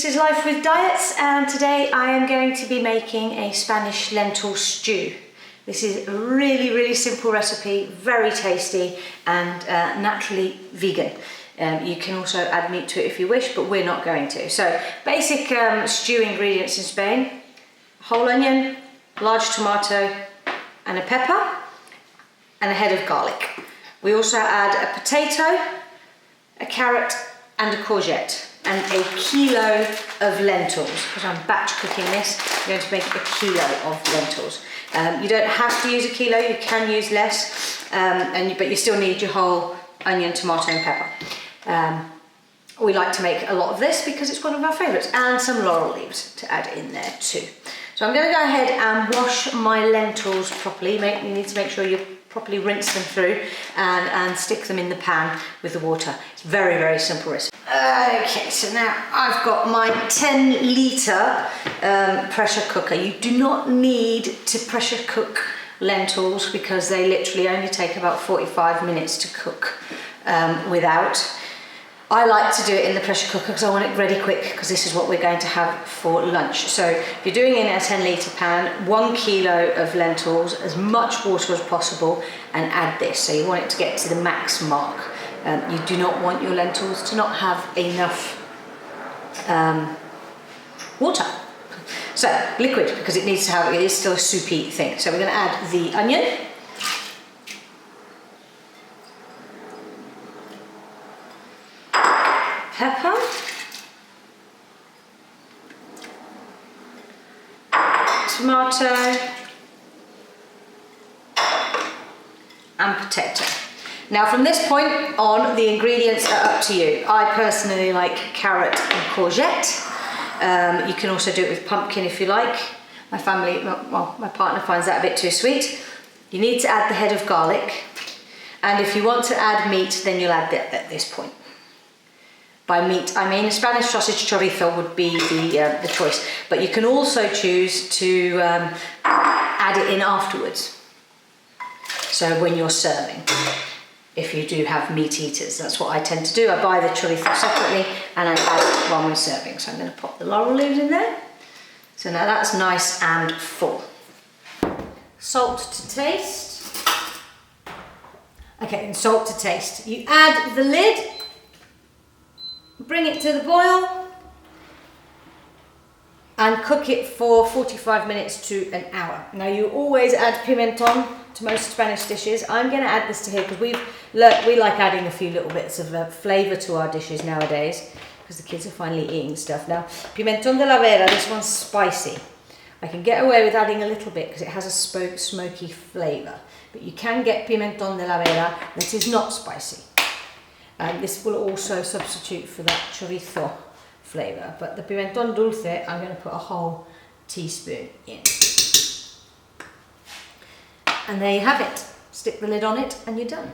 This is Life with Diets, and today I am going to be making a Spanish lentil stew. This is a really simple recipe, very tasty and naturally vegan. You can also add meat to it if you wish, but we're not going to. So basic stew ingredients in Spain: whole onion, large tomato and a pepper and a head of garlic. We also add a potato, a carrot and a courgette, and a kilo of lentils. Because I'm batch cooking this, I'm going to make a kilo of lentils. You don't have to use a kilo, you can use less, but you still need your whole onion, tomato and pepper. We like to make a lot of this because it's one of our favourites, and some laurel leaves to add in there too. So I'm going to go ahead and wash my lentils properly. You need to make sure you properly rinse them through and stick them in the pan with the water. It's very simple recipe. Okay, so now I've got my 10 litre pressure cooker. You do not need to pressure cook lentils because they literally only take about 45 minutes to cook without. I like to do it in the pressure cooker because I want it ready quick, because this is what we're going to have for lunch. So if you're doing it in a 10 litre pan, 1 kilo of lentils, as much water as possible, and add this. So you want it to get to the max mark. You do not want your lentils to not have enough water. So liquid, because it needs to have, it is still a soupy thing. So we're going to add the onion. Pepper, tomato and potato. Now from this point on, the ingredients are up to you. I personally like carrot and courgette. You can also do it with pumpkin if you like. My partner finds that a bit too sweet. You need to add the head of garlic, and if you want to add meat, then you'll add that at this point. By meat, I mean a Spanish sausage chorizo would be the choice, but you can also choose to add it in afterwards. So when you're serving, if you do have meat eaters, that's what I tend to do. I buy the chorizo separately and I add it while we're serving. So I'm going to pop the laurel leaves in there. So now that's nice and full. Salt to taste. Okay, and salt to taste. You add the lid. Bring it to the boil and cook it for 45 minutes to an hour. Now you always add pimenton to most Spanish dishes. I'm going to add this to here because we like adding a few little bits of flavour to our dishes nowadays, because the kids are finally eating stuff. Now pimenton de la vera, this one's spicy. I can get away with adding a little bit because it has a smoky flavour, but you can get pimenton de la vera that is not spicy. This will also substitute for that chorizo flavour, but the pimenton dulce, I'm going to put a whole teaspoon in. And there you have it. Stick the lid on it and you're done.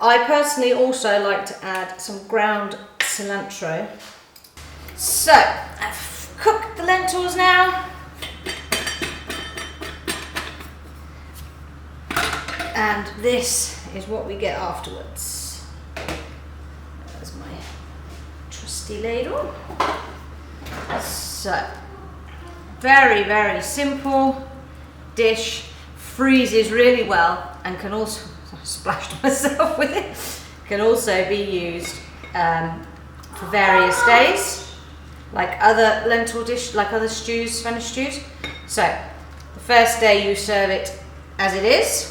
I personally also like to add some ground cilantro. So, I've cooked the lentils now. And this is what we get afterwards. Trusty ladle. So very simple dish, freezes really well, and can also, I splashed myself with it, can also be used for various days, like other lentil dish, like other stews, Spanish stews. So the first day you serve it as it is.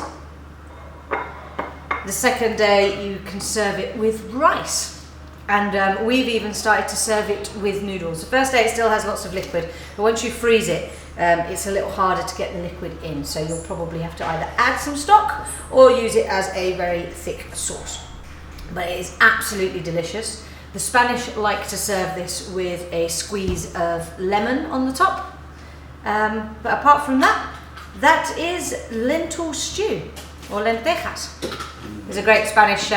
The second day you can serve it with rice. And we've even started to serve it with noodles. The first day it still has lots of liquid, but once you freeze it, it's a little harder to get the liquid in. So you'll probably have to either add some stock or use it as a very thick sauce. But it is absolutely delicious. The Spanish like to serve this with a squeeze of lemon on the top. But apart from that, that is lentil stew, or lentejas. There's a great Spanish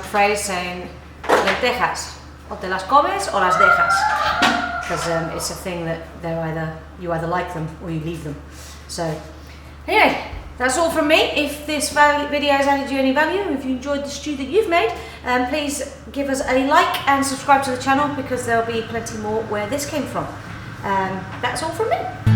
phrase saying, lentejas, o te las comes o las dejas, because it's a thing that you either like them or you leave them. So anyway, That's all from me. If this video has added you any value, if you enjoyed the stew that you've made, please give us a like and subscribe to the channel, because there'll be plenty more where this came from. That's all from me.